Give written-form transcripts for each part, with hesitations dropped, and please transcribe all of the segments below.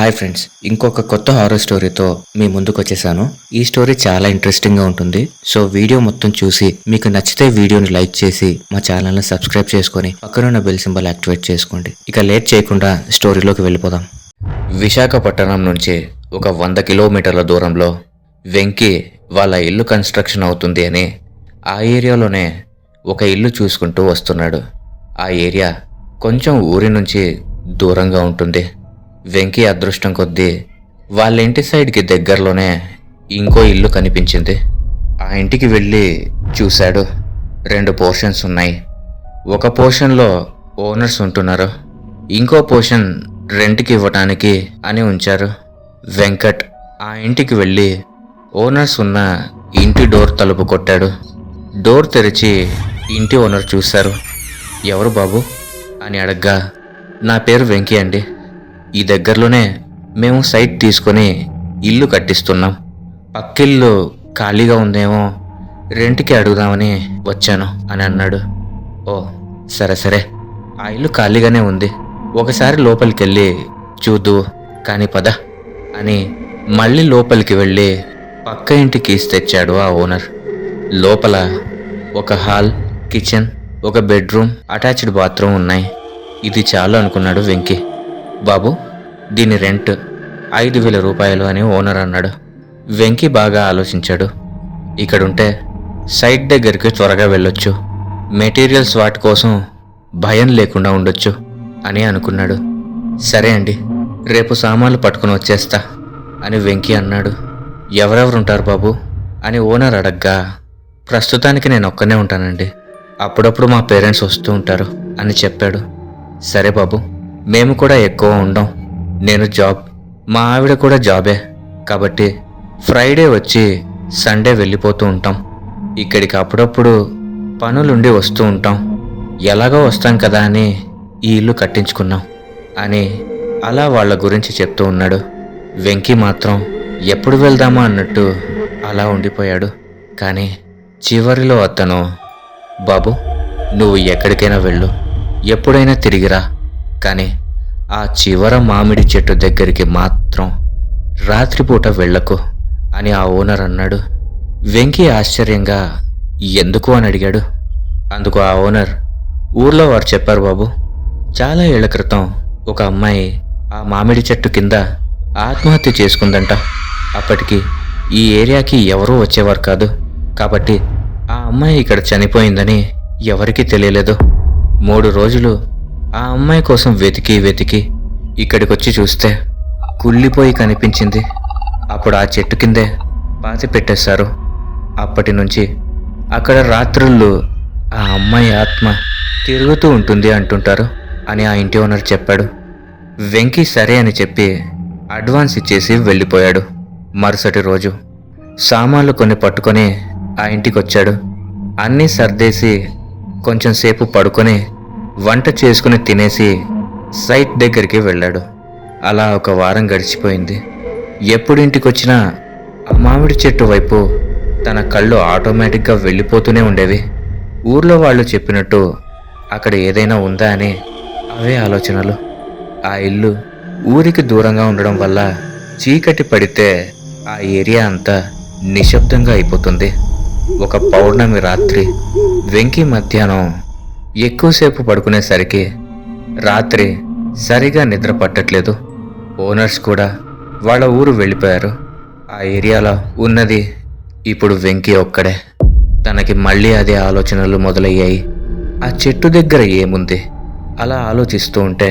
Hi friends, ఇంకొక కొత్త horror స్టోరీతో మీ ముందుకు వచ్చేసాను. ఈ స్టోరీ చాలా ఇంట్రెస్టింగ్ గా ఉంటుంది. సో వీడియో మొత్తం చూసి మీకు నచ్చితే వీడియోని లైక్ చేసి మా ఛానల్ని సబ్స్క్రైబ్ చేసుకొని పక్కనున్న బెల్ సింబల్ యాక్టివేట్ చేసుకోండి. ఇక లేట్ చేయకుండా స్టోరీలోకి వెళ్ళిపోదాం. విశాఖపట్నం నుంచి ఒక 100 కిలోమీటర్ల దూరంలో వెంకీ వాళ్ళ ఇల్లు కన్స్ట్రక్షన్ అవుతుంది అని ఆ ఏరియాలోనే ఒక ఇల్లు చూసుకుంటూ వస్తున్నాడు. ఆ ఏరియా కొంచెం ఊరి నుంచి దూరంగా ఉంటుంది. వెంకీ అదృష్టం కొద్దీ వాళ్ళ ఇంటి సైడ్కి దగ్గరలోనే ఇంకో ఇల్లు కనిపించింది. ఆ ఇంటికి వెళ్ళి చూశాడు. 2 పోర్షన్స్ ఉన్నాయి. ఒక పోర్షన్లో ఓనర్స్ ఉంటున్నారు, ఇంకో పోర్షన్ రెంట్కి ఇవ్వటానికి అని ఉంచారు. వెంకట్ ఆ ఇంటికి వెళ్ళి ఓనర్స్ ఉన్న ఇంటి డోర్ తలుపు కొట్టాడు. డోర్ తెరిచి ఇంటి ఓనర్ చూశారు. ఎవరు బాబు అని అడగ్గా, నా పేరు వెంకీ అండి, ఈ దగ్గరలోనే మేము సైట్ తీసుకొని ఇల్లు కట్టిస్తున్నాం. పక్కిల్లు ఖాళీగా ఉందేమో రెంట్కి అడుగుదామని వచ్చాను అని అన్నాడు. ఓ సరే సరే, ఆ ఇల్లు ఖాళీగానే ఉంది, ఒకసారి లోపలికి వెళ్ళి చూద్దు కానీ పద అని మళ్ళీ లోపలికి వెళ్ళి పక్క ఇంటి కీస్ తెచ్చాడు ఆ ఓనర్. లోపల ఒక హాల్, కిచెన్, ఒక బెడ్రూమ్, అటాచ్డ్ బాత్రూమ్ ఉన్నాయి. ఇది చాలు అనుకున్నాడు వెంకీ. బాబు, దీని రెంట్ 5,000 రూపాయలు అని ఓనర్ అన్నాడు. వెంకీ బాగా ఆలోచించాడు. ఇక్కడుంటే సైట్ దగ్గరికి త్వరగా వెళ్ళొచ్చు, మెటీరియల్స్ వాటి కోసం భయం లేకుండా ఉండొచ్చు అని అనుకున్నాడు. సరే అండి, రేపు సామాన్లు పట్టుకుని వచ్చేస్తా అని వెంకీ అన్నాడు. ఎవరెవరుంటారు బాబు అని ఓనర్ అడగ్గా, ప్రస్తుతానికి నేను ఒక్కనే ఉంటానండి, అప్పుడప్పుడు మా పేరెంట్స్ వస్తూ ఉంటారు అని చెప్పాడు. సరే బాబు, మేము కూడా ఎక్కువ ఉండం, నేను జాబ్, మా ఆవిడ కూడా జాబే, కాబట్టి ఫ్రైడే వచ్చి సండే వెళ్ళిపోతూ ఉంటాం. ఇక్కడికి అప్పుడప్పుడు పనులుండి వస్తూ ఉంటాం, ఎలాగో వస్తాం కదా అని ఈ ఇల్లు కట్టించుకున్నాం అని అలా వాళ్ళ గురించి చెప్తూ ఉన్నాడు. వెంకీ మాత్రం ఎప్పుడు వెళ్దామా అన్నట్టు అలా ఉండిపోయాడు. కానీ చివరిలో అతను, బాబు నువ్వు ఎక్కడికైనా వెళ్ళు, ఎప్పుడైనా తిరిగిరా, కానీ ఆ చివర మామిడి చెట్టు దగ్గరికి మాత్రం రాత్రిపూట వెళ్ళకు అని ఆ ఓనర్ అన్నాడు. వెంకీ ఆశ్చర్యంగా ఎందుకు అని అడిగాడు. అందుకు ఆ ఓనర్, ఊర్లో వారు చెప్పారు బాబు, చాలా ఏళ్ల క్రితం ఒక అమ్మాయి ఆ మామిడి చెట్టు కింద ఆత్మహత్య చేసుకుందంట. అప్పటికి ఈ ఏరియాకి ఎవరూ వచ్చేవారు కాదు, కాబట్టి ఆ అమ్మాయి ఇక్కడ చనిపోయిందని ఎవరికీ తెలియలేదు. 3 రోజులు ఆ అమ్మాయి కోసం వెతికి ఇక్కడికొచ్చి చూస్తే కుళ్ళిపోయి కనిపించింది. అప్పుడు ఆ చెట్టు కిందే పాతి పెట్టేశారు. అప్పటి నుంచి అక్కడ రాత్రుళ్ళు ఆ అమ్మాయి ఆత్మ తిరుగుతూ ఉంటుంది అంటుంటారు అని ఆ ఇంటి ఓనర్ చెప్పాడు. వెంకీ సరే అని చెప్పి అడ్వాన్స్ ఇచ్చేసి వెళ్ళిపోయాడు. మరుసటి రోజు సామాన్లు కొన్ని పట్టుకొని ఆ ఇంటికి వచ్చాడు. అన్నీ సర్దేసి కొంచెం సేపు పడుకొని వంట చేసుకుని తినేసి సైట్ దగ్గరికి వెళ్ళాడు. అలా ఒక వారం గడిచిపోయింది. ఎప్పుడు ఇంటికొచ్చినా ఆ మామిడి చెట్టు వైపు తన కళ్ళు ఆటోమేటిక్గా వెళ్ళిపోతూనే ఉండేవి. ఊర్లో వాళ్ళు చెప్పినట్టు అక్కడ ఏదైనా ఉందా అని అవే ఆలోచనలు. ఆ ఇల్లు ఊరికి దూరంగా ఉండడం వల్ల చీకటి పడితే ఆ ఏరియా అంతా నిశ్శబ్దంగా అయిపోతుంది. ఒక పౌర్ణమి రాత్రి వెంకీ మధ్యాహ్నం ఎక్కువసేపు పడుకునేసరికి రాత్రి సరిగా నిద్ర పట్టట్లేదు. ఓనర్స్ కూడా వాళ్ళ ఊరు వెళ్ళిపోయారు. ఆ ఏరియాలో ఉన్నది ఇప్పుడు వెంకీ ఒక్కడే. తనకి మళ్ళీ అదే ఆలోచనలు మొదలయ్యాయి. ఆ చెట్టు దగ్గర ఏముంది అలా ఆలోచిస్తూ ఉంటే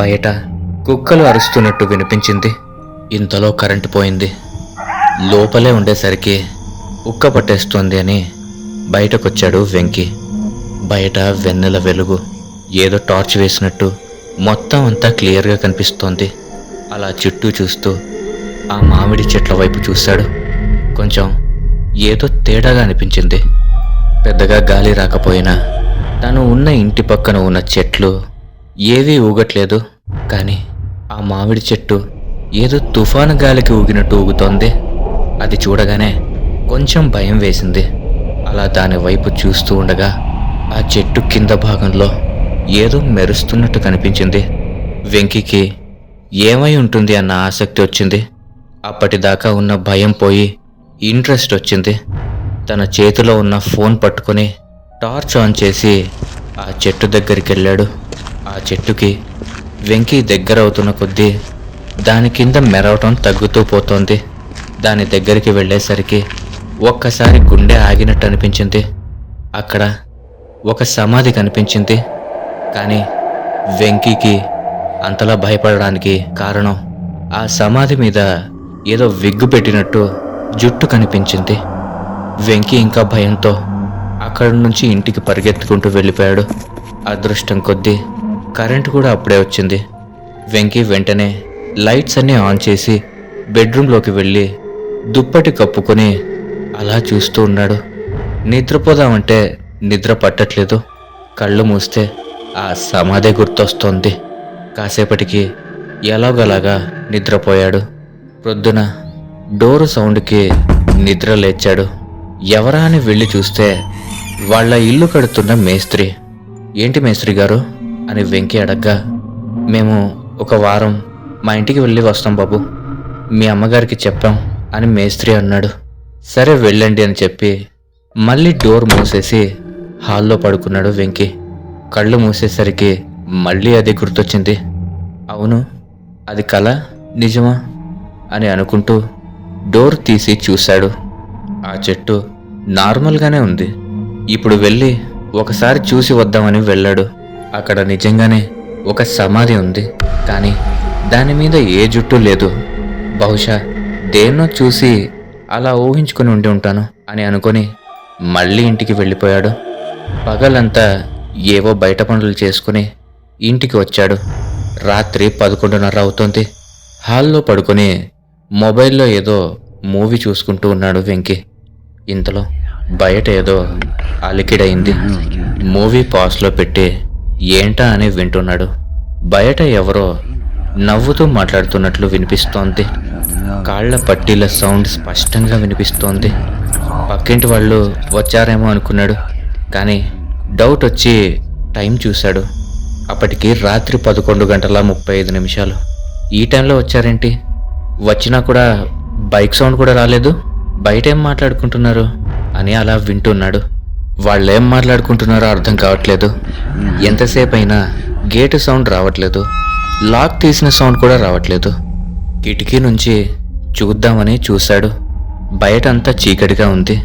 బయట కుక్కలు అరుస్తున్నట్టు వినిపించింది. ఇంతలో కరెంటు పోయింది. లోపలే ఉండేసరికి ఉక్క పట్టేస్తోంది అని బయటకొచ్చాడు వెంకీ. బయట వెన్నెల వెలుగు, ఏదో టార్చ్ వేసినట్టు మొత్తం అంతా క్లియర్గా కనిపిస్తోంది. అలా చుట్టూ చూస్తూ ఆ మామిడి చెట్ల వైపు చూశాడు. కొంచెం ఏదో తేడాగా అనిపించింది. పెద్దగా గాలి రాకపోయినా తను ఉన్న ఇంటి పక్కన ఉన్న చెట్లు ఏవీ ఊగట్లేదు. కానీ ఆ మామిడి చెట్టు ఏదో తుఫాను గాలికి ఊగినట్టు ఊగుతోంది. అది చూడగానే కొంచెం భయం వేసింది. అలా దాని వైపు చూస్తూ ఉండగా ఆ చెట్టు కింద భాగంలో ఏదో మెరుస్తున్నట్టు కనిపించింది. వెంకీకి ఏమై ఉంటుంది అన్న ఆసక్తి వచ్చింది. అప్పటిదాకా ఉన్న భయం పోయి ఇంట్రెస్ట్ వచ్చింది. తన చేతిలో ఉన్న ఫోన్ పట్టుకొని టార్చ్ ఆన్ చేసి ఆ చెట్టు దగ్గరికి వెళ్ళాడు. ఆ చెట్టుకి వెంకీ దగ్గర అవుతున్న కొద్దీ దాని కింద మెరవటం తగ్గుతూ పోతోంది. దాని దగ్గరికి వెళ్ళేసరికి ఒక్కసారి గుండె ఆగినట్టు అనిపించింది. అక్కడ ఒక సమాధి కనిపించింది. కానీ వెంకీకి అంతలా భయపడడానికి కారణం ఆ సమాధి మీద ఏదో విగ్గు పెట్టినట్టు జుట్టు కనిపించింది. వెంకీ ఇంకా భయంతో అక్కడి నుంచి ఇంటికి పరిగెత్తుకుంటూ వెళ్ళిపోయాడు. అదృష్టం కొద్దీ కరెంటు కూడా అప్పుడే వచ్చింది. వెంకీ వెంటనే లైట్స్ అన్నీ ఆన్ చేసి బెడ్రూమ్లోకి వెళ్ళి దుప్పటి కప్పుకొని అలా చూస్తూ ఉన్నాడు. నిద్రపోదామంటే నిద్ర పట్టట్లేదు. కళ్ళు మూస్తే ఆ సమాధి గుర్తొస్తోంది. కాసేపటికి ఎలాగోలాగా నిద్రపోయాడు. ప్రొద్దున డోరు సౌండ్కి నిద్ర లేచాడు. ఎవరా అని వెళ్ళి చూస్తే వాళ్ళ ఇల్లు కడుతున్న మేస్త్రి. ఏంటి మేస్త్రి గారు అని వెంకీ అడగ్గా, మేము ఒక వారం మా ఇంటికి వెళ్ళి వస్తాం బాబు, మీ అమ్మగారికి చెప్పాం అని మేస్త్రి అన్నాడు. సరే వెళ్ళండి అని చెప్పి మళ్ళీ డోర్ మూసేసి హాల్లో పడుకున్నాడు వెంకీ. కళ్ళు మూసేసరికి మళ్ళీ అది గుర్తొచ్చింది. అవును, అది కల నిజమా అని అనుకుంటూ డోర్ తీసి చూశాడు. ఆ చెట్టు నార్మల్గానే ఉంది. ఇప్పుడు వెళ్ళి ఒకసారి చూసి వద్దామని వెళ్ళాడు. అక్కడ నిజంగానే ఒక సమాధి ఉంది. కానీ దాని మీద ఏ జుట్టు లేదు. బహుశా దేన్నో చూసి అలా ఊహించుకుని ఉండి ఉంటాను అని అనుకొని మళ్ళీ ఇంటికి వెళ్ళిపోయాడు. పగలంతా ఏవో బయట పనులు చేసుకుని ఇంటికి వచ్చాడు. రాత్రి 11:30 అవుతోంది. హాల్లో పడుకొని మొబైల్లో ఏదో మూవీ చూసుకుంటూ ఉన్నాడు వెంకీ. ఇంతలో బయట ఏదో అలికిడైంది. మూవీ పాస్లో పెట్టి ఏంటా అని వింటున్నాడు. బయట ఎవరో నవ్వుతూ మాట్లాడుతున్నట్లు వినిపిస్తోంది. కాళ్ల పట్టీల సౌండ్ స్పష్టంగా వినిపిస్తోంది. పక్కింటి వాళ్ళు వచ్చారేమో అనుకున్నాడు. కానీ డౌట్ వచ్చి టైం చూశాడు. అప్పటికి రాత్రి 11:35. ఈ టైంలో వచ్చారేంటి? వచ్చినా కూడా బైక్ సౌండ్ కూడా రాలేదు. బయట ఏం మాట్లాడుకుంటున్నారు అని అలా వింటున్నాడు. వాళ్ళేం మాట్లాడుకుంటున్నారో అర్థం కావట్లేదు. ఎంతసేపు అయినా గేటు సౌండ్ రావట్లేదు. లాక్ తీసిన సౌండ్ కూడా రావట్లేదు. కిటికీ నుంచి చూద్దామని చూశాడు. బయటంతా చీకటిగా ఉంది.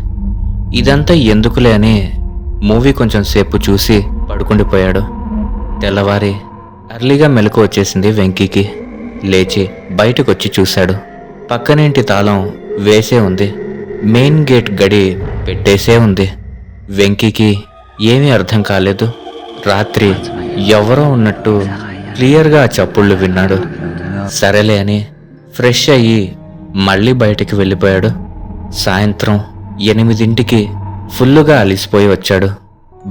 ఇదంతా ఎందుకులే అని మూవీ కొంచెం సేపు చూసి పడుకుండిపోయాడు. తెల్లవారి అర్లీగా మెలకు వచ్చేసింది వెంకీకి. లేచి బయటకొచ్చి చూశాడు. పక్కనేంటి తాళం వేసే ఉంది. మెయిన్ గేట్ గడి పెట్టేసే ఉంది. వెంకీకి ఏమీ అర్థం కాలేదు. రాత్రి ఎవరో ఉన్నట్టు క్లియర్గా చప్పుళ్ళు విన్నాడు. సరేలే అని ఫ్రెష్ అయ్యి మళ్ళీ బయటికి వెళ్ళిపోయాడు. సాయంత్రం 8ంటికి ఫుల్లుగా అలిసిపోయి వచ్చాడు.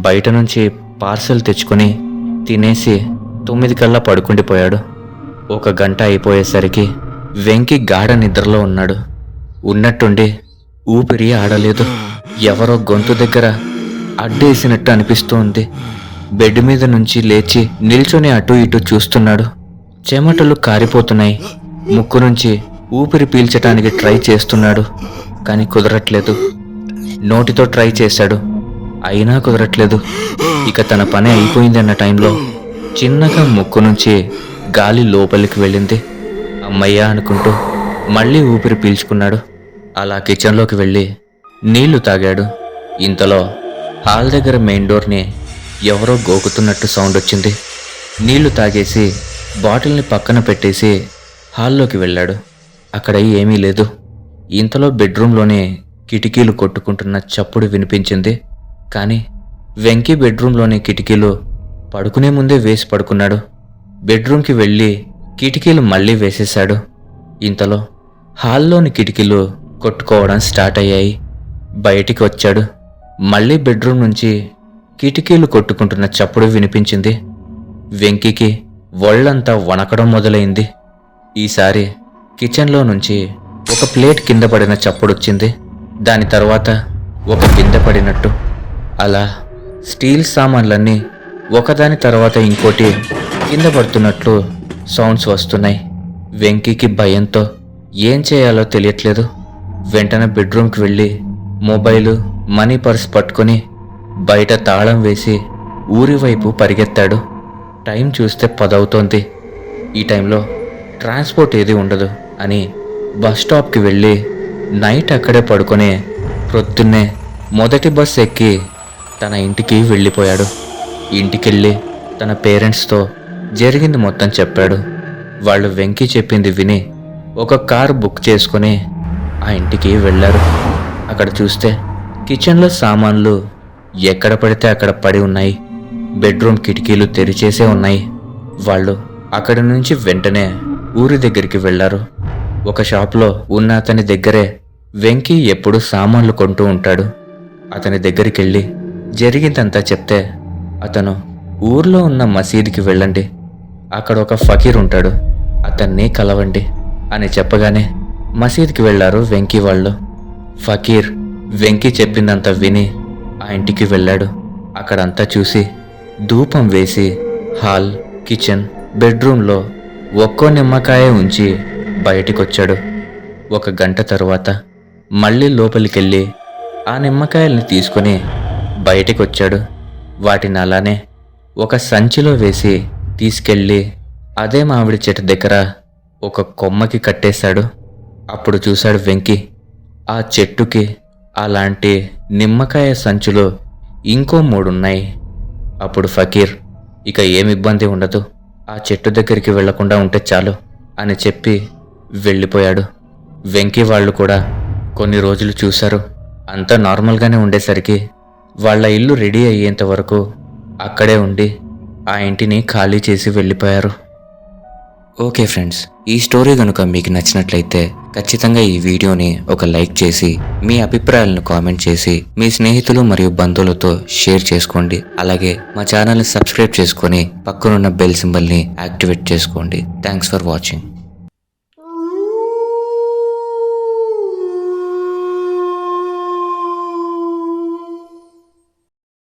బయట నుంచి పార్సెల్ తెచ్చుకొని తినేసి 9 కల్లా పడుకుండిపోయాడు. 1 గంట అయిపోయేసరికి వెంకీ గాఢ నిద్రలో ఉన్నాడు. ఉన్నట్టుండి ఊపిరి ఆడలేదు. ఎవరో గొంతు దగ్గర అడ్డేసినట్టు అనిపిస్తూ ఉంది. బెడ్ మీద నుంచి లేచి నిల్చొని అటు ఇటు చూస్తున్నాడు. చెమటలు కారిపోతున్నాయి. ముక్కు నుంచి ఊపిరి పీల్చటానికి ట్రై చేస్తున్నాడు. కానీ కుదరట్లేదు. నోటితో ట్రై చేశాడు. అయినా కుదరట్లేదు. ఇక తన పని అయిపోయింది అన్న టైంలో చిన్నగా ముక్కు నుంచి గాలి లోపలికి వెళ్ళింది. అమ్మయ్యా అనుకుంటూ మళ్ళీ ఊపిరి పీల్చుకున్నాడు. అలా కిచెన్లోకి వెళ్ళి నీళ్లు తాగాడు. ఇంతలో హాల్ దగ్గర మెయిన్ డోర్ని ఎవరో గోకుతున్నట్టు సౌండ్ వచ్చింది. నీళ్లు తాగేసి బాటిల్ని పక్కన పెట్టేసి హాల్లోకి వెళ్ళాడు. అక్కడ ఏమీ లేదు. ఇంతలో బెడ్రూమ్లోనే కిటికీలు కొట్టుకుంటున్న చప్పుడు వినిపించింది. కానీ వెంకీ బెడ్రూమ్లోని కిటికీలు పడుకునే ముందే వేసి పడుకున్నాడు. బెడ్రూమ్కి వెళ్ళి కిటికీలు మళ్ళీ వేసేశాడు. ఇంతలో హాల్లోని కిటికీలు కొట్టుకోవడం స్టార్ట్ అయ్యాయి. బయటికి వచ్చాడు. మళ్ళీ బెడ్రూమ్ నుంచి కిటికీలు కొట్టుకుంటున్న చప్పుడు వినిపించింది. వెంకీకి ఒళ్ళంతా వణకడం మొదలైంది. ఈసారి కిచెన్లో నుంచి ఒక ప్లేట్ కింద పడిన చప్పుడొచ్చింది. దాని తర్వాత ఒక బిందె పడినట్టు. అలా స్టీల్ సామాన్లన్నీ ఒకదాని తర్వాత ఇంకోటి కింద పడుతున్నట్లు సౌండ్స్ వస్తున్నాయి. వెంకీకి భయంతో ఏం చేయాలో తెలియట్లేదు. వెంటనే బెడ్రూమ్కి వెళ్ళి మొబైలు మనీ పర్స్ పట్టుకొని బయట తాళం వేసి ఊరి వైపు పరిగెత్తాడు. టైం చూస్తే 10 అవుతోంది. ఈ టైంలో ట్రాన్స్పోర్ట్ ఏది ఉండదు అని బస్ స్టాప్కి వెళ్ళి నైట్ అక్కడే పడుకొని ప్రొద్దున్నే మొదటి బస్ ఎక్కి తన ఇంటికి వెళ్ళిపోయాడు. ఇంటికెళ్ళి తన పేరెంట్స్తో జరిగింది మొత్తం చెప్పాడు. వాళ్ళు వెంకీ చెప్పింది విని ఒక కార్ బుక్ చేసుకుని ఆ ఇంటికి వెళ్ళారు. అక్కడ చూస్తే కిచెన్లో సామాన్లు ఎక్కడ పడితే అక్కడ పడి ఉన్నాయి. బెడ్రూమ్ కిటికీలు తెరిచేసే ఉన్నాయి. వాళ్ళు అక్కడి నుంచి వెంటనే ఊరి దగ్గరికి వెళ్ళారు. ఒక షాప్లో ఉన్న అతని దగ్గరే వెంకీ ఎప్పుడు సామాన్లు కొంటూ ఉంటాడు. అతని దగ్గరికి వెళ్ళి జరిగిందంతా చెప్తే అతను ఊర్లో ఉన్న మసీదుకి వెళ్ళండి, అక్కడ ఒక ఫకీర్ ఉంటాడు, అతన్ని కలవండి అని చెప్పగానే మసీద్కి వెళ్ళారు వెంకీ వాళ్ళు. ఫకీర్ వెంకీ చెప్పిందంతా విని ఆ ఇంటికి వెళ్ళాడు. అక్కడంతా చూసి ధూపం వేసి హాల్, కిచెన్, బెడ్రూమ్లో ఒక్కో నిమ్మకాయ ఉంచి బయటికొచ్చాడు. 1 గంట తరువాత మళ్ళీ లోపలికెళ్ళి ఆ నిమ్మకాయల్ని తీసుకుని బయటికొచ్చాడు. వాటిని అలానే ఒక సంచిలో వేసి తీసుకెళ్ళి అదే మామిడి చెట్టు దగ్గర ఒక కొమ్మకి కట్టేశాడు. అప్పుడు చూశాడు వెంకీ ఆ చెట్టుకి అలాంటి నిమ్మకాయ సంచులు ఇంకో 3 ఉన్నాయి. అప్పుడు ఫకీర్ ఇక ఏమి ఇబ్బంది ఉండదు, ఆ చెట్టు దగ్గరికి వెళ్లకుండా ఉంటే చాలు అని చెప్పి వెళ్ళిపోయాడు. వెంకీ వాళ్ళు కూడా కొన్ని రోజులు చూశారు. అంతా నార్మల్గానే ఉండేసరికి వాళ్ళ ఇల్లు రెడీ అయ్యేంత వరకు అక్కడే ఉండి ఆ ఇంటిని ఖాళీ చేసి వెళ్ళిపోయారు. ఓకే ఫ్రెండ్స్, ఈ స్టోరీ కనుక మీకు నచ్చినట్లయితే ఖచ్చితంగా ఈ వీడియోని ఒక లైక్ చేసి మీ అభిప్రాయాలను కామెంట్ చేసి మీ స్నేహితులు మరియు బంధువులతో షేర్ చేసుకోండి. అలాగే మా ఛానల్ని సబ్స్క్రైబ్ చేసుకొని పక్కనున్న బెల్ సింబల్ని యాక్టివేట్ చేసుకోండి. Thanks for watching.